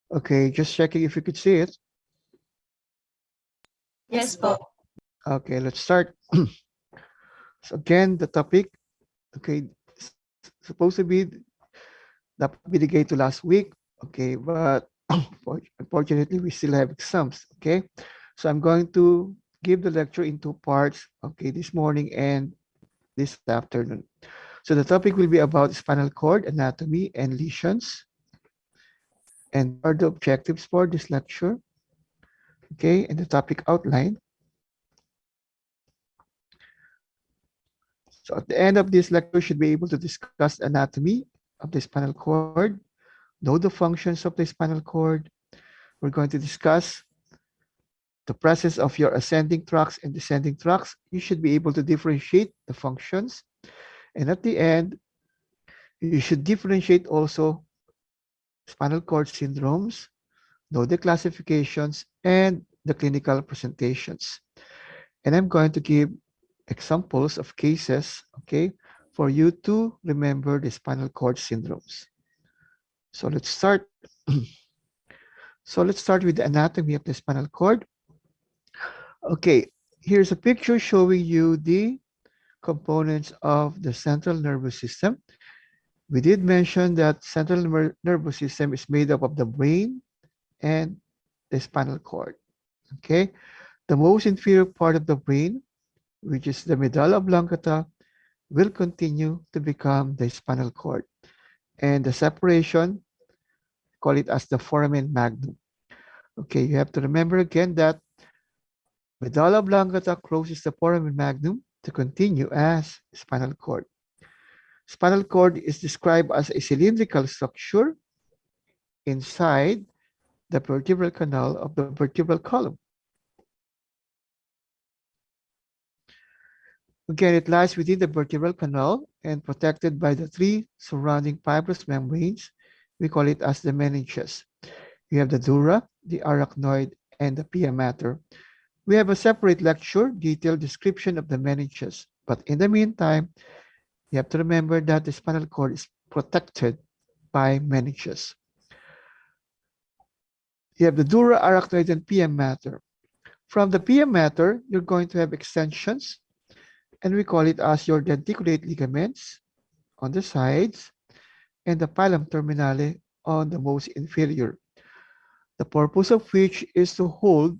Okay, just checking if you could see it. Yes po. Okay, let's start. So again, the topic, okay, supposed to be dapat binigay to last week. Okay, but unfortunately, we still have exams. Okay, so I'm going to give the lecture in two parts. Okay, this morning and this afternoon. So the topic will be about spinal cord anatomy and lesions. And these are the objectives for this lecture. Okay, and the topic outline. So at the end of this lecture, you should be able to discuss anatomy of the spinal cord, know the functions of the spinal cord. We're going to discuss the presence of your ascending tracts and descending tracts. You should be able to differentiate the functions. And at the end, you should differentiate also spinal cord syndromes, know the classifications, and the clinical presentations. And I'm going to give examples of cases, okay, for you to remember the spinal cord syndromes. So let's start. So let's start with the anatomy of the spinal cord. Okay, here's a picture showing you the components of the central nervous system. We did mention that central nervous system is made up of the brain and the spinal cord. Okay, the most inferior part of the brain, which is the medulla oblongata, will continue to become the spinal cord. And the separation, call it as the foramen magnum. Okay, you have to remember again that medulla oblongata closes the foramen magnum to continue as spinal cord. Spinal cord is described as a cylindrical structure inside the vertebral canal of the vertebral column. Again, it lies within the vertebral canal and protected by the three surrounding fibrous membranes. We call it as the meninges. We have the dura, the arachnoid, and the pia mater. We have a separate lecture, detailed description of the meninges. But in the meantime, you have to remember that the spinal cord is protected by meninges. You have the dura, arachnoid, and pia mater. From the pia mater, you're going to have extensions, and we call it as your denticulate ligaments on the sides and the pilum terminale on the most inferior. The purpose of which is to hold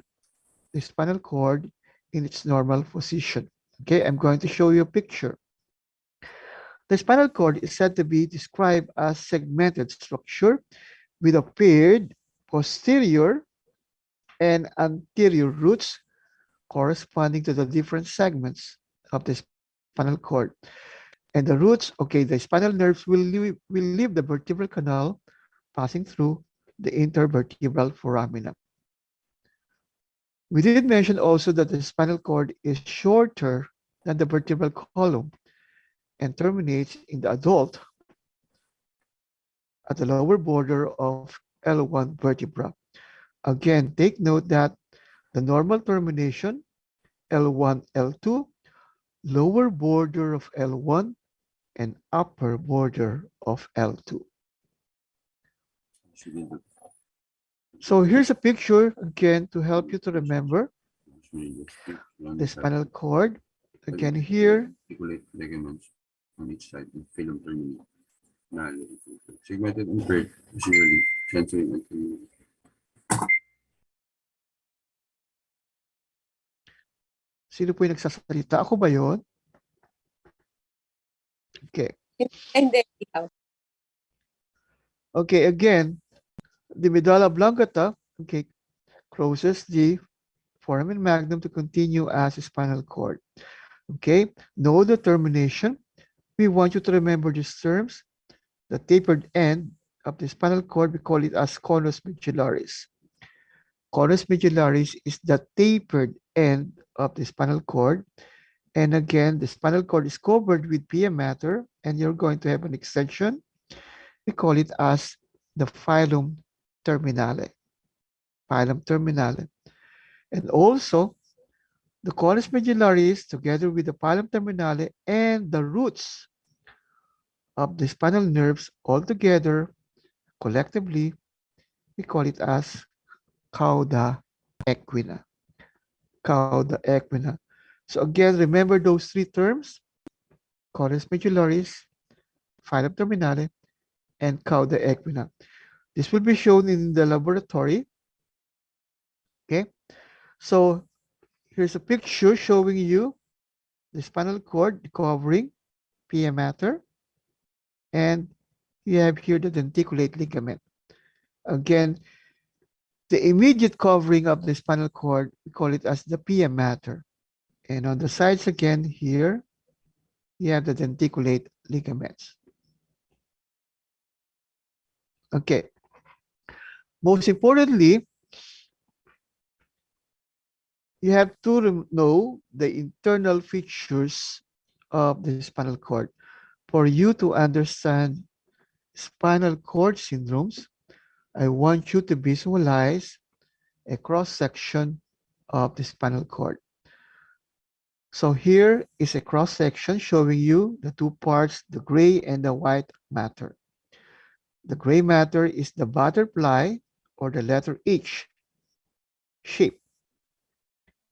the spinal cord in its normal position. Okay, I'm going to show you a picture. The spinal cord is said to be described as segmented structure with a paired posterior and anterior roots corresponding to the different segments of the spinal cord. And the roots, okay, the spinal nerves will leave the vertebral canal, passing through the intervertebral foramina. We did mention also that the spinal cord is shorter than the vertebral column and terminates in the adult at the lower border of L1 vertebra. Again, take note that the normal termination, L1, L2, lower border of L1, and upper border of L2. So here's a picture, again, to help you to remember the spinal cord. Again, here, ligaments on each side and filum terminal. Segmented and paired, usually centering and terminal. sino po yung nagsasalita? Ako ba yun? Okay. And then, ikaw. Okay, again, the medulla oblongata, okay, closes the foramen magnum to continue as a spinal cord. Okay, know the termination. We want you to remember these terms. The tapered end of the spinal cord, we call it as conus medullaris. Conus medullaris is the tapered end of the spinal cord. And again, the spinal cord is covered with pia mater, and you're going to have an extension. We call it as the filum terminale. Filum terminale. And also, the conus medullaris, together with the filum terminale and the roots of the spinal nerves all together, collectively, we call it as cauda equina. Cauda equina. So again, remember those three terms: corus medullaris, filum terminale, and cauda equina. This will be shown in the laboratory. Okay, so here's a picture showing you the spinal cord covering pia mater, and you have here the denticulate ligament. Again, the immediate covering of the spinal cord, we call it as the pia mater. And on the sides again here, you have the denticulate ligaments. Okay. Most importantly, you have to know the internal features of the spinal cord. For you to understand spinal cord syndromes, I want you to visualize a cross-section of the spinal cord. So here is a cross-section showing you the two parts, the gray and the white matter. The gray matter is the butterfly or the letter H shape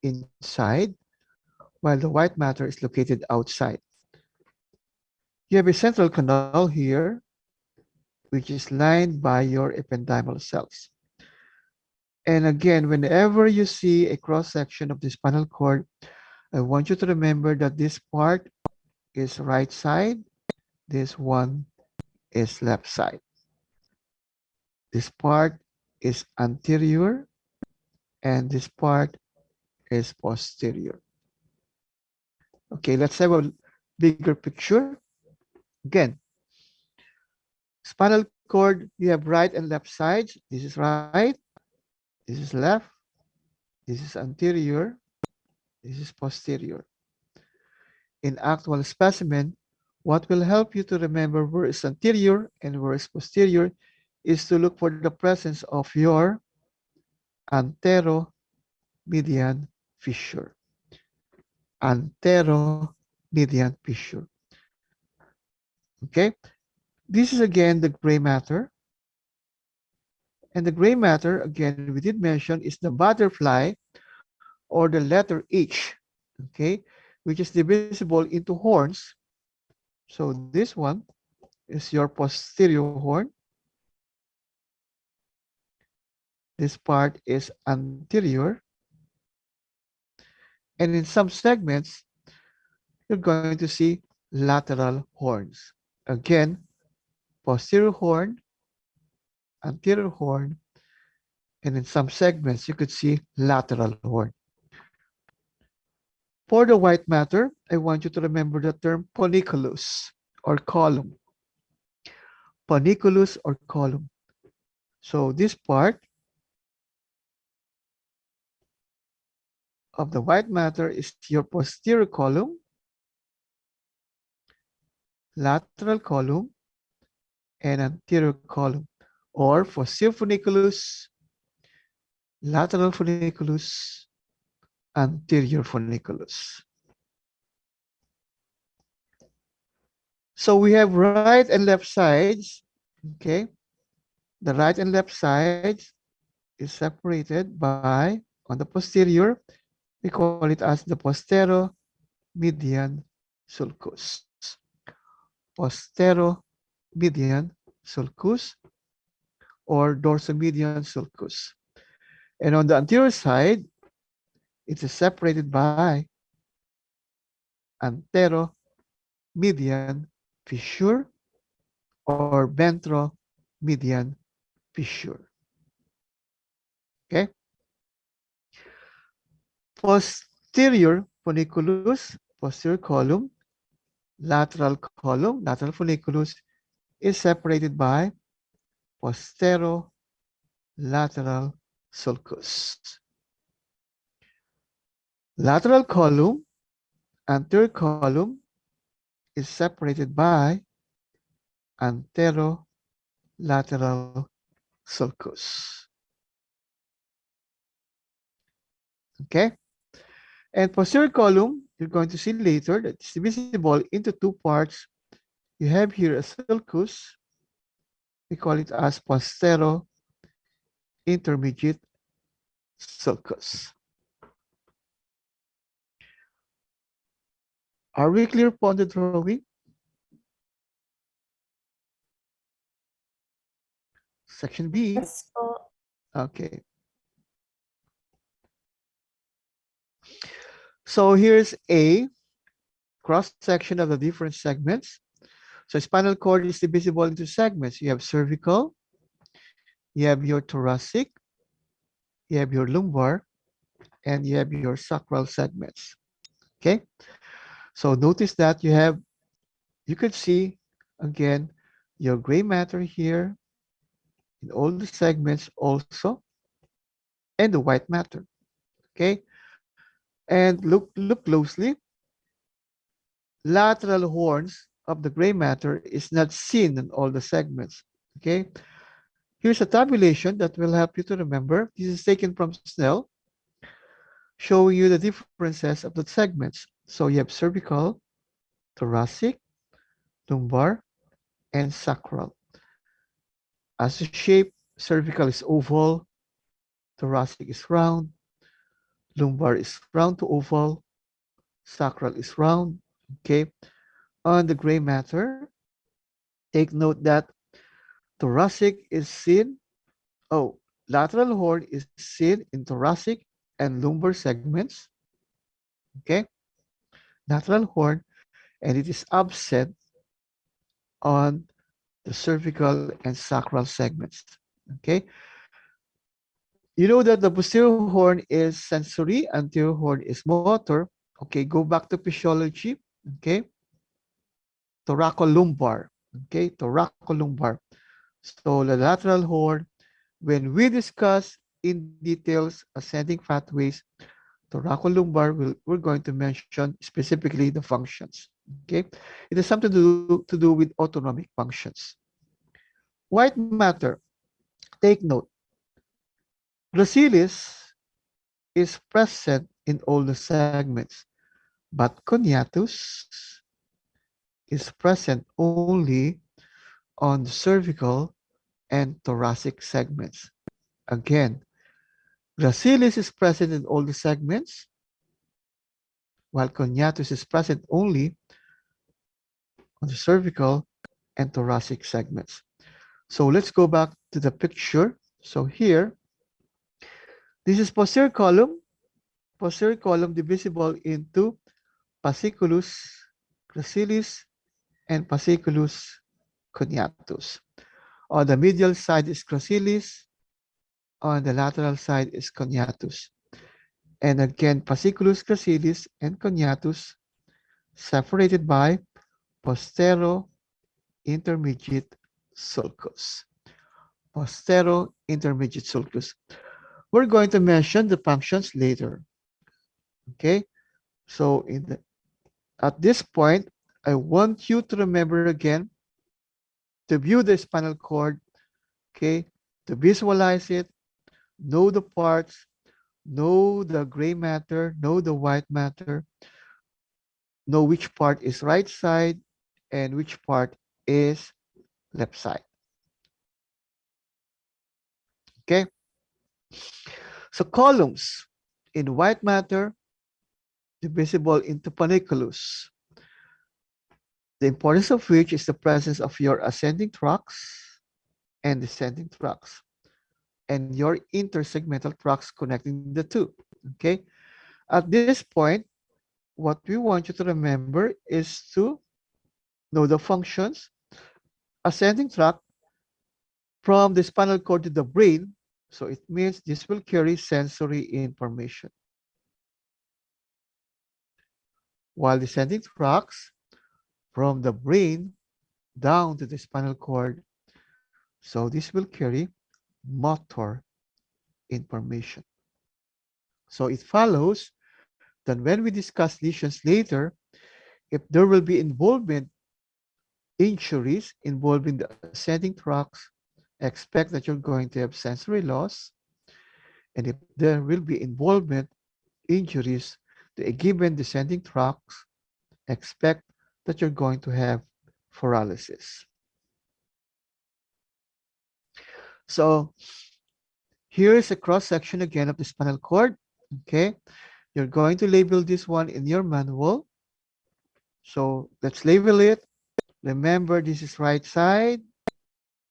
inside, while the white matter is located outside. You have a central canal here, which is lined by your ependymal cells. And again, whenever you see a cross-section of the spinal cord, I want you to remember that this part is right side, this one is left side. This part is anterior, and this part is posterior. Okay, let's have a bigger picture. Again, spinal cord, you have right and left sides. This is right, this is left, this is anterior, this is posterior. In actual specimen, what will help you to remember where is anterior and where is posterior is to look for the presence of your anteromedian fissure. Anteromedian fissure. Okay, this is again the gray matter. And the gray matter, again, we did mention, is the butterfly or the letter H, okay, which is divisible into horns. So this one is your posterior horn. This part is anterior. And in some segments, you're going to see lateral horns. Again, posterior horn, anterior horn, and in some segments, you could see lateral horn. For the white matter, I want you to remember the term poniculus or column. Poniculus or column. So this part of the white matter is your posterior column, lateral column, and anterior column, or posterior funiculus, lateral funiculus, anterior funiculus. So we have right and left sides, okay? The right and left sides is separated by, on the posterior, we call it as the posteromedian sulcus. Posteromedian sulcus or dorsomedian sulcus. And on the anterior side, it is separated by anteromedian fissure or ventromedian fissure. Okay? Posterior funiculus, posterior column, lateral column, lateral funiculus is separated by posterolateral sulcus. Lateral column, anterior column is separated by anterolateral sulcus. Okay? And posterior column, you're going to see later that it's divisible into two parts. You have here a sulcus. We call it as posterolateral intermediate sulcus. Are we clear upon the drawing? Section B. Yes po. Okay. So here's A, cross-section of the different segments. So spinal cord is divisible into segments. You have cervical, you have your thoracic, you have your lumbar, and you have your sacral segments. Okay. So notice that you could see again your gray matter here in all the segments also, and the white matter. Okay. And look closely. Lateral horns of the gray matter is not seen in all the segments. Okay. Here's a tabulation that will help you to remember. This is taken from Snell, showing you the differences of the segments. So you have cervical, thoracic, lumbar, and sacral. As a shape, cervical is oval, thoracic is round, lumbar is round to oval, sacral is round. Okay. On the gray matter, take note that thoracic is seen, oh, lateral horn is seen in thoracic and lumbar segments. Okay. Lateral horn, and it is absent on the cervical and sacral segments. Okay. You know that the posterior horn is sensory, anterior horn is motor. Okay, go back to physiology. Okay, thoracolumbar. Okay, thoracolumbar. So the lateral horn, when we discuss in details ascending pathways, thoracolumbar, we're going to mention specifically the functions. Okay, it has something to do with autonomic functions. White matter, take note. Gracilis is present in all the segments, but coniatus is present only on the cervical and thoracic segments. Again, gracilis is present in all the segments, while coniatus is present only on the cervical and thoracic segments. So let's go back to the picture. So here, this is posterior column divisible into fasciculus gracilis and fasciculus coniatus. On the medial side is gracilis, on the lateral side is coniatus. And again, fasciculus gracilis and coniatus separated by postero intermediate sulcus. Postero intermediate sulcus. We're going to mention the functions later. Okay, so at this point, I want you to remember again to view the spinal cord, okay, to visualize it, know the parts, know the gray matter, know the white matter, know which part is right side and which part is left side. Okay, so columns in white matter divisible into panniculus, the importance of which is the presence of your ascending tracts and descending tracts, and your intersegmental tracts connecting the two. Okay, at this point, what we want you to remember is to know the functions. Ascending tract from the spinal cord to the brain, so it means this will carry sensory information. While descending tracts from the brain down to the spinal cord, so this will carry motor information. So it follows that when we discuss lesions later, if there will be involvement, injuries involving the ascending tracts, expect that you're going to have sensory loss. And if there will be involvement, injuries to a given descending tracts, expect that you're going to have paralysis. So Here is a cross section again of the spinal cord. Okay, you're going to label this one in your manual. So let's label it. Remember, this is right side,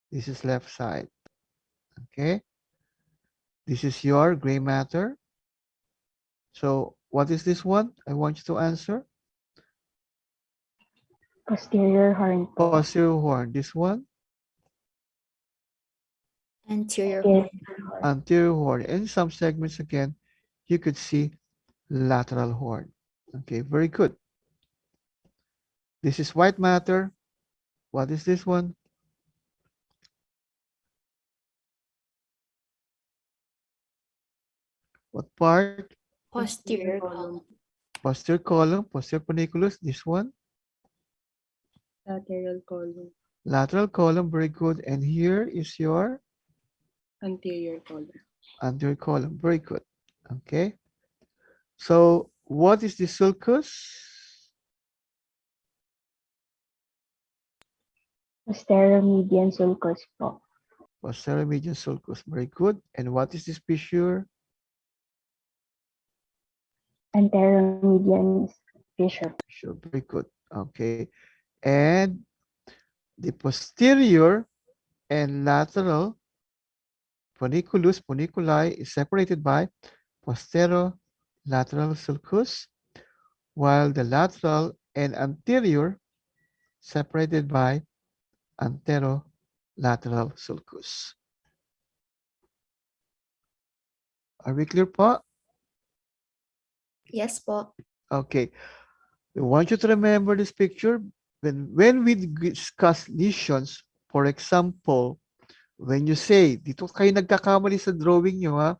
this is left side. Okay, this is your gray matter. So what is this one? I want you to answer. Posterior horn po. Posterior horn. This one, Anterior Anterior horn. horn. anterior horn. In some segments again, you could see lateral horn. Okay, very good. This is white matter. What is this one? What part? Posterior column. Posterior column, posterior funiculus. This one, Lateral column. lateral column. Very good. And here is your Anterior column. anterior column. Very good. Okay. So what is the sulcus? Posterior median sulcus po. Posterior median sulcus. Very good. And what is this fissure? Anterior median fissure. Sure. Very good. Okay. And the posterior and lateral funiculus, funiculi is separated by posterolateral sulcus, while the lateral and anterior separated by anterolateral sulcus. Are we clear po? Yes po. Okay. We want you to remember this picture. When we discuss lesions, for example, when you say, dito kayo nagkakamali sa drawing nyo, ha?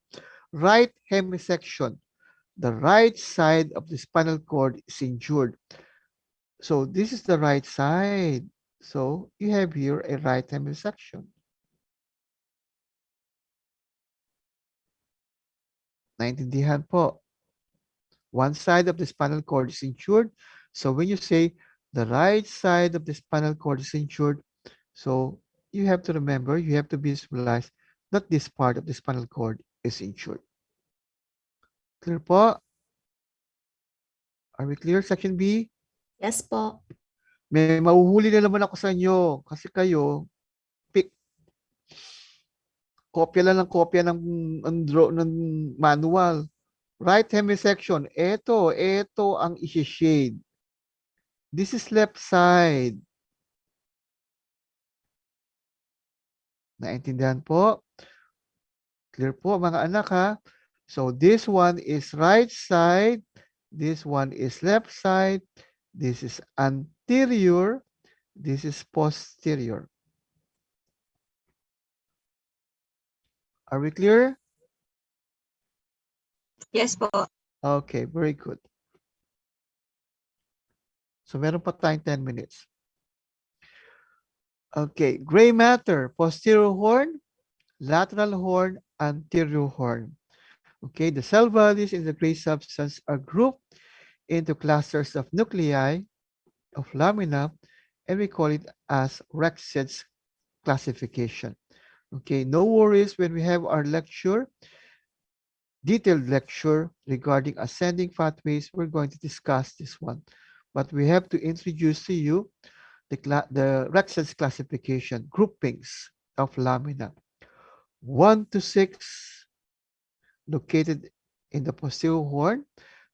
Right hemisection. The right side of the spinal cord is injured. So this is the right side. So you have here a right hemisection. Naintindihan po. One side of the spinal cord is injured. So when you say the right side of the spinal cord is injured, so you have to remember, you have to visualize that this part of the spinal cord is injured. Clear po? Are we clear? Section B? Yes po. May mauhuli na naman ako sa inyo kasi kayo, pick, kopya lang ng kopya ng manual. Right hemisection. Ito ang isi-shade. This is left side. Naintindihan po? Clear po mga anak ha? So this one is right side. This one is left side. This is anterior. This is posterior. Are we clear? Yes po. Okay, very good. So meron pa tayong 10 minutes. Okay, gray matter, posterior horn, lateral horn, anterior horn. Okay, the cell bodies in the gray substance are grouped into clusters of nuclei of lamina, and we call it as Rexed's classification. Okay, no worries when we have our lecture, detailed lecture regarding ascending pathways, we're going to discuss this one. But we have to introduce to you the Rexed's classification, groupings of lamina. 1 to 6 located in the posterior horn.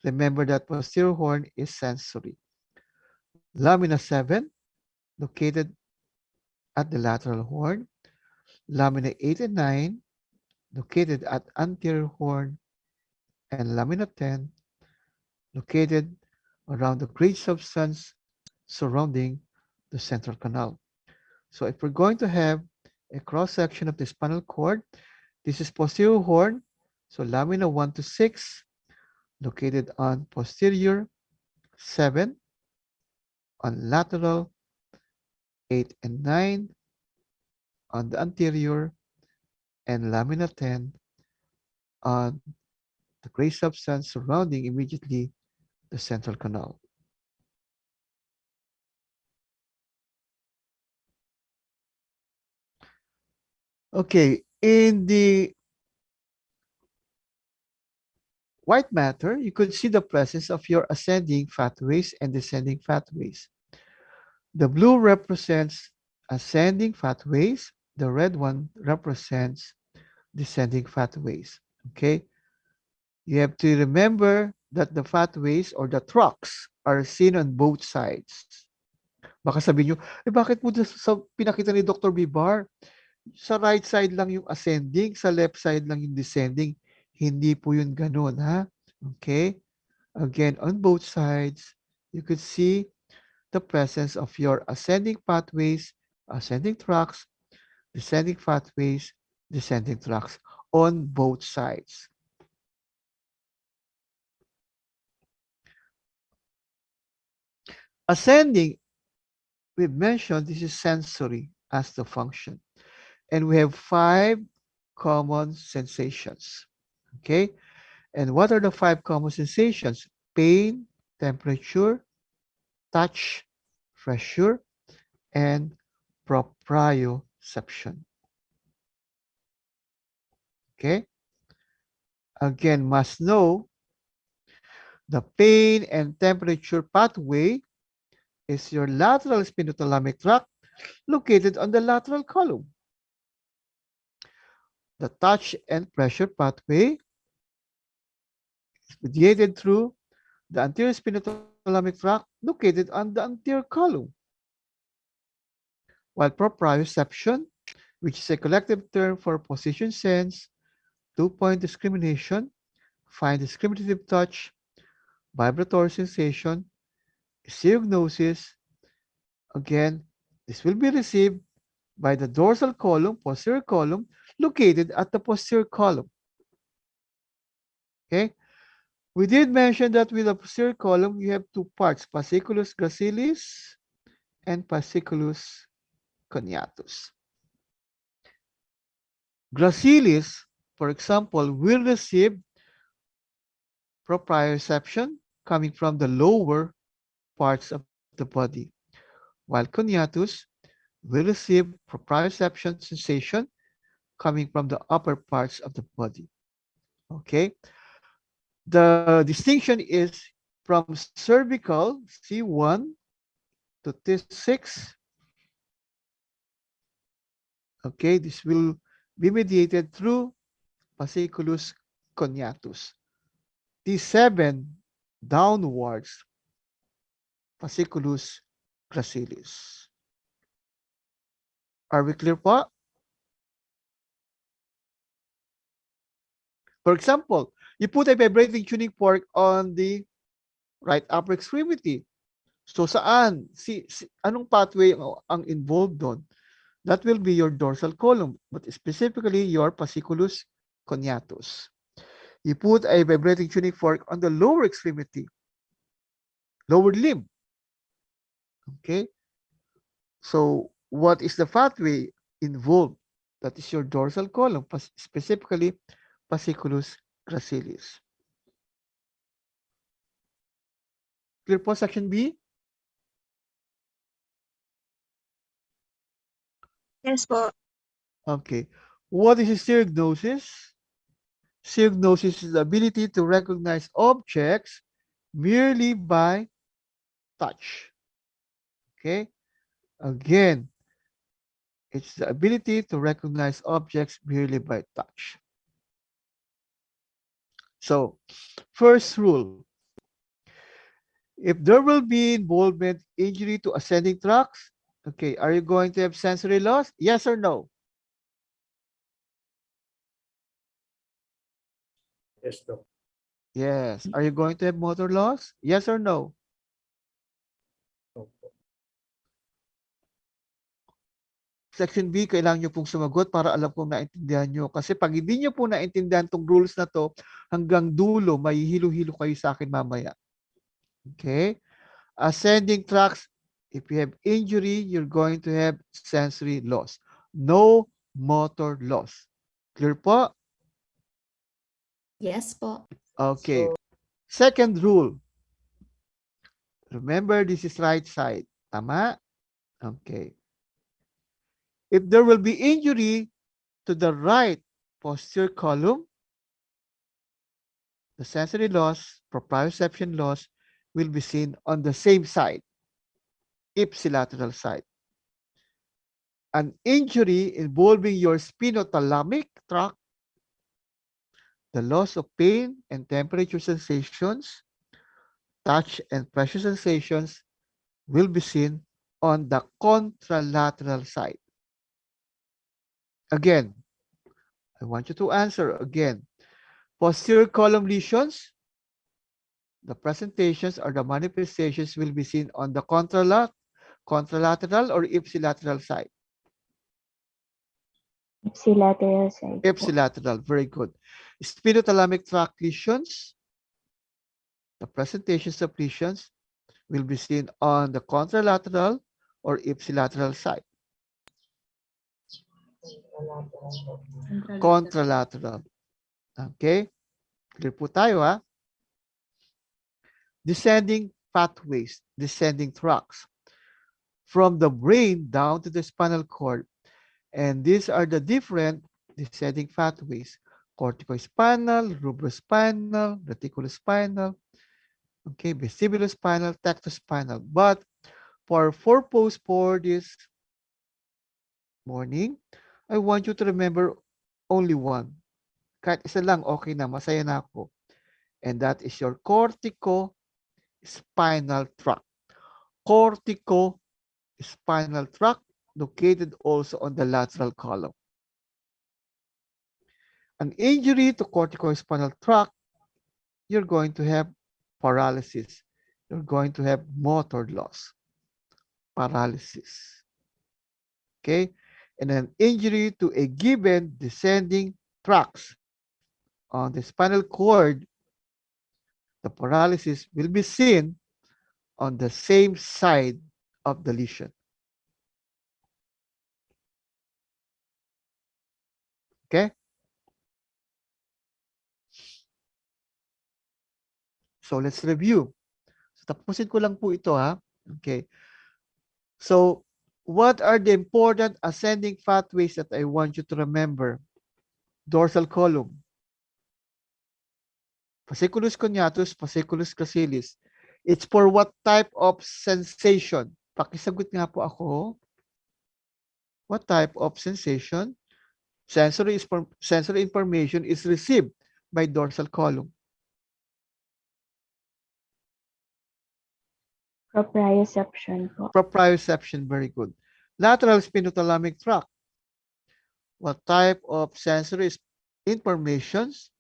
Remember that posterior horn is sensory. Lamina 7 located at the lateral horn. Lamina 8 and 9 located at anterior horn. And lamina 10 located around the gray substance surrounding the central canal. So if we're going to have a cross section of the spinal cord, this is posterior horn. So lamina 1 to 6 located on posterior, 7 on lateral, 8 and 9 on the anterior, and lamina 10 on the gray substance surrounding immediately the central canal. Okay, in the white matter, you could see the presence of your ascending pathways and descending pathways. The blue represents ascending pathways. The red one represents descending pathways. Okay? You have to remember that the pathways or the tracks are seen on both sides. Baka sabihin nyo, bakit mo sa pinakita ni Dr. Bibar, sa right side lang yung ascending, sa left side lang yung descending. Hindi po yun ganun, ha? Okay? Again, on both sides, you could see the presence of your ascending pathways, ascending tracks, descending pathways, descending tracks on both sides. Ascending, we've mentioned this is sensory as the function. And we have 5 common sensations. Okay? And what are the 5 common sensations? Pain, temperature, touch, pressure, and proprioception. Okay? Again, must know the pain and temperature pathway is your lateral spinothalamic tract located on the lateral column. The touch and pressure pathway is mediated through the anterior spinothalamic tract located on the anterior column. While proprioception, which is a collective term for position sense, 2-point discrimination, fine discriminative touch, vibratory sensation, stereognosis, again, this will be received by the dorsal column, posterior column, located at the posterior column. Okay? We did mention that with the posterior column, you have 2 parts, fasciculus gracilis and fasciculus coniatus. Gracilis, for example, will receive proprioception coming from the lower parts of the body, while coniatus will receive proprioception sensation coming from the upper parts of the body. Okay? The distinction is from cervical C1 to T6. Okay, this will be mediated through fasciculus coniatus. T7 downwards, fasciculus gracilis. Are we clear po? For example, you put a vibrating tuning fork on the right upper extremity. So saan? Anong pathway ang involved doon? That will be your dorsal column, but specifically your fasciculus coniatus. You put a vibrating tuning fork on the lower extremity, lower limb. Okay? So what is the pathway involved? That is your dorsal column, specifically fasciculus gracilis. Clear po, section B? Yes po. Okay. What is stereognosis? Stereognosis is the ability to recognize objects merely by touch. Okay? Again, it's the ability to recognize objects merely by touch. So, first rule, if there will be involvement, injury to ascending tracts, okay, are you going to have sensory loss? Yes or no? Yes, Doc. Yes. Are you going to have motor loss? Yes or no? Opo. Section B, kailangan nyo pong sumagot para alam kong naintindihan nyo. Kasi pag hindi nyo po naintindihan tong rules na to, hanggang dulo, may hilo-hilo kayo sa akin mamaya. Okay? Ascending tracts, if you have injury, you're going to have sensory loss. No motor loss. Clear po? Yes po. Okay. Second rule. Remember, this is right side. Tama? Okay. If there will be injury to the right posterior column, the sensory loss, proprioception loss will be seen on the same side, ipsilateral side. An injury involving your spinothalamic tract, the loss of pain and temperature sensations, touch and pressure sensations will be seen on the contralateral side. Again, I want you to answer again. Posterior column lesions, the presentations or the manifestations will be seen on the contralateral or ipsilateral side. Ipsilateral side po. Ipsilateral, very good. Spinothalamic tract lesions, the presentations of lesions will be seen on the contralateral or ipsilateral side. Contralateral. Okay? Clear po tayo ha? Descending pathways, descending tracks from the brain down to the spinal cord. And these are the different descending pathways: corticospinal, rubrospinal, reticulospinal, okay, vestibulospinal, tectospinal. But for purpose for this morning, I want you to remember only one. Kahit isa lang, okay na, masaya na ako. And that is your corticospinal tract. Corticospinal tract located also on the lateral column. An injury to corticospinal tract, you're going to have paralysis. You're going to have motor loss. Paralysis. Okay? And an injury to a given descending tracts on the spinal cord, the paralysis will be seen on the same side of the lesion. Okay? So let's review. So tapusin ko lang po ito ha. Okay. So what are the important ascending pathways that I want you to remember? Dorsal column, fasciculus coniatus, fasciculus gracilis. It's for what type of sensation? Pakisagot nga po ako. What type of sensation? Sensory information is received by dorsal column. Proprioception po. Proprioception, very good. Lateral spinothalamic tract. What type of sensory informations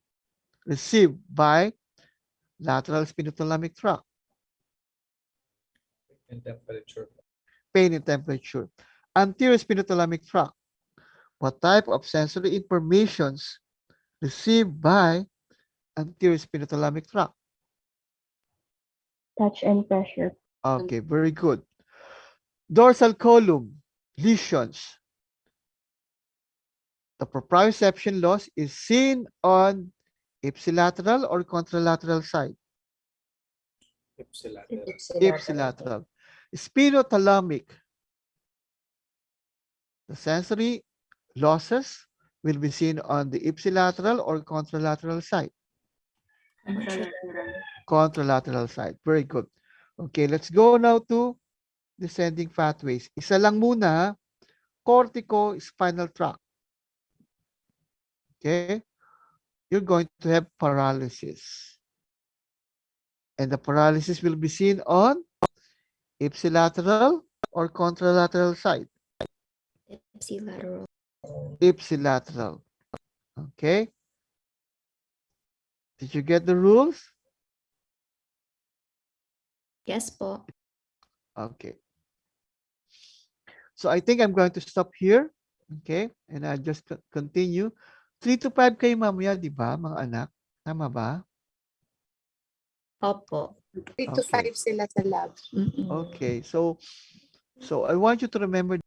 received by lateral spinothalamic tract? And temperature. Pain and temperature. Anterior spinothalamic tract. What type of sensory informations received by anterior spinothalamic tract? Touch and pressure. Okay, very good. Dorsal column, lesions. The proprioception loss is seen on ipsilateral or contralateral side? Ipsilateral. Ipsilateral. Spinothalamic. The sensory losses will be seen on the ipsilateral or contralateral side? Contralateral side. Very good. Okay, let's go now to descending pathways. Isa lang muna, corticospinal tract. Okay? You're going to have paralysis. And the paralysis will be seen on ipsilateral or contralateral side? Ipsilateral. Ipsilateral. Okay? Did you get the rules? Yes po. Okay. So I think I'm going to stop here. Okay? And I'll just continue. 3 to 5 kayo mamaya, di ba, mga anak? Tama ba? Opo. 3 to Okay. 5 sila sa lab. Mm-mm. Okay. So I want you to remember